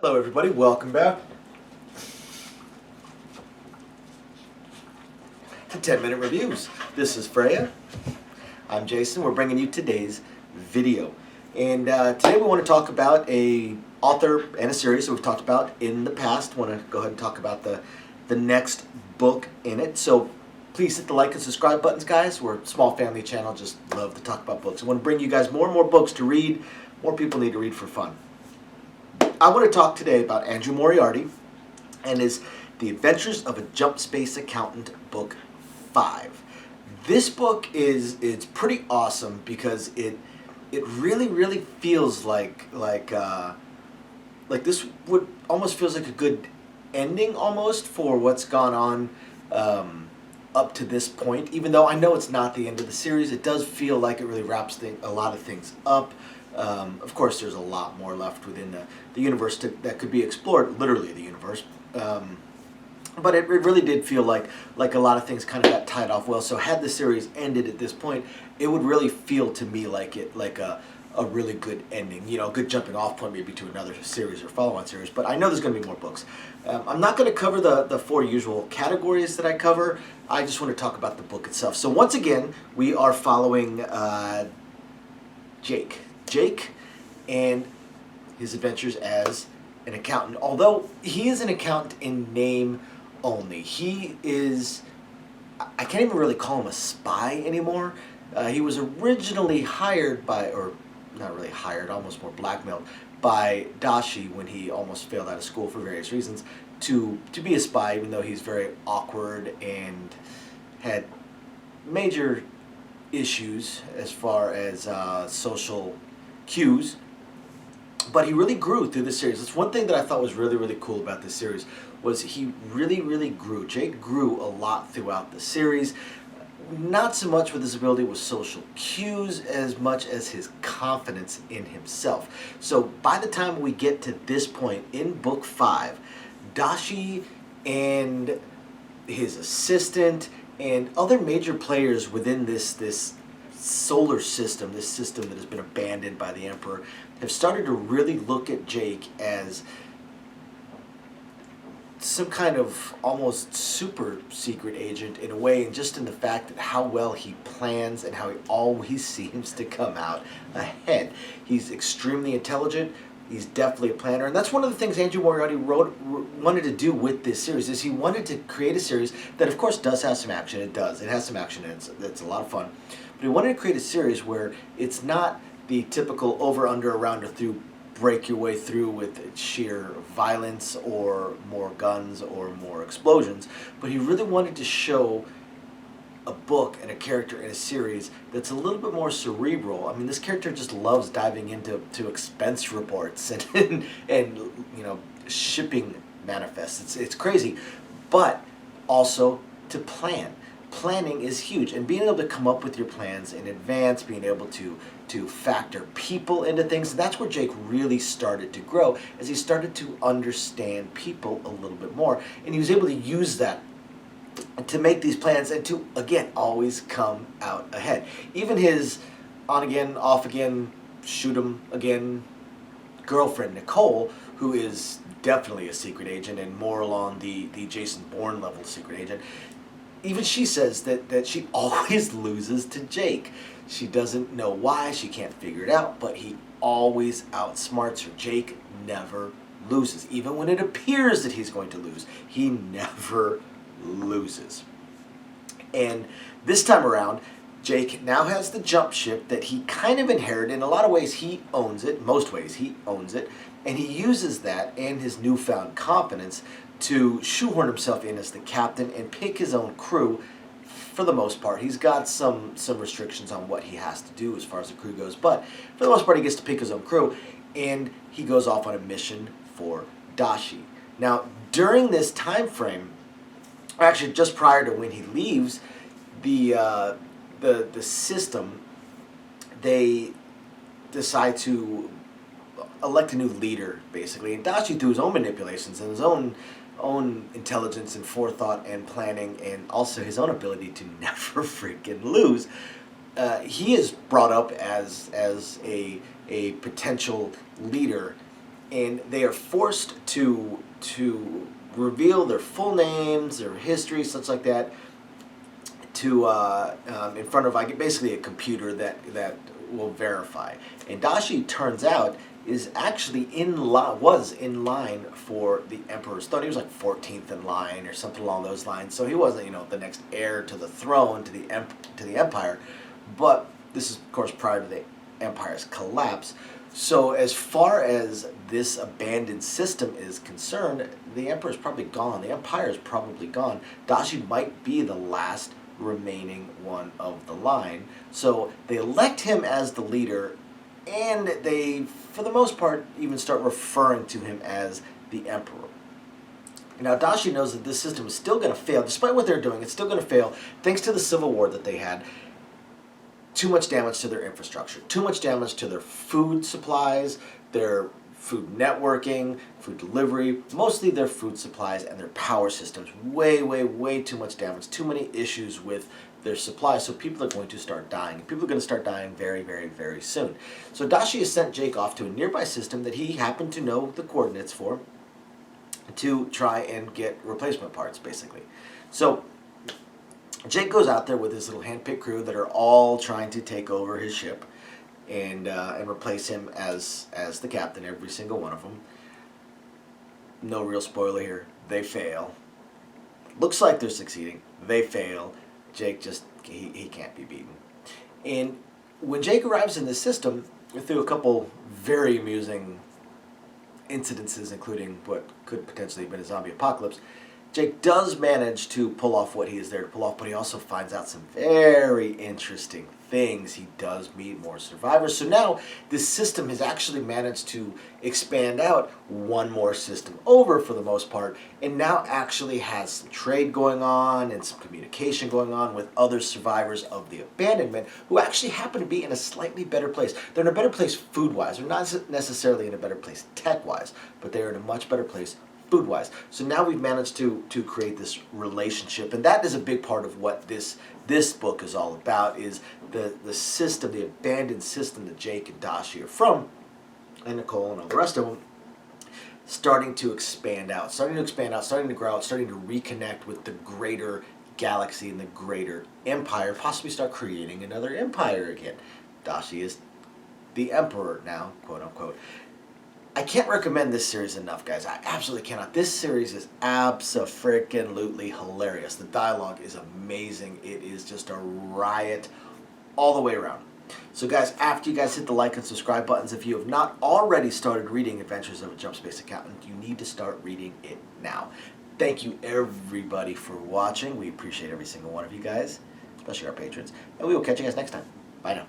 Hello everybody, welcome back to 10 Minute Reviews. This is Freya. I'm Jason. We're bringing you today's video. And today we want to talk about a author and a series that we've talked about in the past. Want to go ahead and talk about the next book in it. So please hit the like and subscribe buttons, guys. We're a small family channel, just love to talk about books. I want to bring you guys more and more books to read. More people need to read for fun. I want to talk today about Andrew Moriarty and his The Adventures of a Jump Space Accountant, Book 5. This book is pretty awesome because it really feels like this would almost feels like a good ending almost for what's gone on up to this point. Even though I know it's not the end of the series, it does feel like it really wraps a lot of things up. Of course, there's a lot more left within the universe that could be explored, literally the universe. But it really did feel like a lot of things kind of got tied off well. So had the series ended at this point, it would really feel to me like a really good ending. You know, a good jumping off point maybe to another series or follow-on series. But I know there's going to be more books. I'm not going to cover the four usual categories that I cover. I just want to talk about the book itself. So once again, we are following Jake and his adventures as an accountant. Although he is an accountant in name only. He is, I can't even really call him a spy anymore. He was originally hired by, or not really hired, almost more blackmailed by Dashi when he almost failed out of school for various reasons to be a spy, even though he's very awkward and had major issues as far as social cues. But he really grew through the series. That's one thing that I thought was really cool about this series, was he really grew. Jake grew a lot throughout the series. Not so much with his ability with social cues as much as his confidence in himself. So by the time we get to this point in book 5, Dashi and his assistant and other major players within this solar system, this system that has been abandoned by the Emperor, have started to really look at Jake as some kind of almost super secret agent in a way, and just in the fact that how well he plans and how he always seems to come out ahead. He's extremely intelligent. He's definitely a planner, and that's one of the things Andrew Moriarty wanted to do with this series, is he wanted to create a series that of course does have some action. It does. It has some action, and it's a lot of fun. But he wanted to create a series where it's not the typical over, under, around, or through, break your way through with sheer violence or more guns or more explosions, but he really wanted to show a book and a character in a series that's a little bit more cerebral. I mean, this character just loves diving into expense reports and you know, shipping manifests. It's crazy, but also to plan. Planning is huge, and being able to come up with your plans in advance, being able to factor people into things. That's where Jake really started to grow, as he started to understand people a little bit more, and he was able to use that to make these plans and to, again, always come out ahead. Even his on again, off again, shoot him again girlfriend, Nicole, who is definitely a secret agent and more along the Jason Bourne level secret agent, even she says that she always loses to Jake. She doesn't know why, she can't figure it out, but he always outsmarts her. Jake never loses. Even when it appears that he's going to lose, he never loses. And this time around, Jake now has the jump ship that he kind of inherited. In a lot of ways, he owns it. Most ways, he owns it. And he uses that and his newfound confidence to shoehorn himself in as the captain and pick his own crew for the most part. He's got some restrictions on what he has to do as far as the crew goes, but for the most part he gets to pick his own crew, and he goes off on a mission for Dashi. Now, during this time frame, actually just prior to when he leaves the system, they decide to elect a new leader, basically. And Dashi, through his own manipulations and his own intelligence and forethought and planning, and also his own ability to never freaking lose, he is brought up as a potential leader and they are forced to reveal their full names, their history, such like that, to in front of basically a computer that will verify. And Dashi, turns out, is actually was in line for the Emperor's throne. He was like 14th in line or something along those lines. So he wasn't, the next heir to the throne, to the empire. But this is, of course, prior to the empire's collapse. So as far as this abandoned system is concerned, the Emperor's probably gone. The empire is probably gone. Dashi might be the last remaining one of the line. So they elect him as the leader, and they, for the most part, even start referring to him as the Emperor. Now, Dashi knows that this system is still going to fail. Despite what they're doing, it's still going to fail thanks to the civil war that they had. Too much damage to their infrastructure, too much damage to their food supplies, their food networking, food delivery, mostly their food supplies and their power systems. Way, way, way too much damage, too many issues with their supplies, so people are going to start dying. People are going to start dying very, very, very soon. So Dashi has sent Jake off to a nearby system that he happened to know the coordinates for to try and get replacement parts, basically. So Jake goes out there with his little hand-picked crew that are all trying to take over his ship and replace him as the captain, every single one of them. No real spoiler here. They fail. Looks like they're succeeding. They fail. Jake just, he can't be beaten. And when Jake arrives in this system, through a couple very amusing incidences, including what could potentially have been a zombie apocalypse, Jake does manage to pull off what he is there to pull off, but he also finds out some very interesting things. He does meet more survivors. So now this system has actually managed to expand out one more system over for the most part, and now actually has some trade going on and some communication going on with other survivors of the abandonment who actually happen to be in a slightly better place. They're in a better place food-wise. They're not necessarily in a better place tech-wise, but they're in a much better place food-wise. So now we've managed to create this relationship, and that is a big part of what this book is all about, is the system, the abandoned system that Jake and Dashi are from, and Nicole and all the rest of them, starting to expand out, starting to grow out, starting to reconnect with the greater galaxy and the greater empire, possibly start creating another empire again. Dashi is the emperor now, quote unquote. I can't recommend this series enough, guys. I absolutely cannot. This series is abso-freaking-lutely hilarious. The dialogue is amazing. It is just a riot all the way around. So, guys, after you guys hit the like and subscribe buttons, if you have not already started reading Adventures of a Jump Space Accountant, you need to start reading it now. Thank you, everybody, for watching. We appreciate every single one of you guys, especially our patrons. And we will catch you guys next time. Bye now.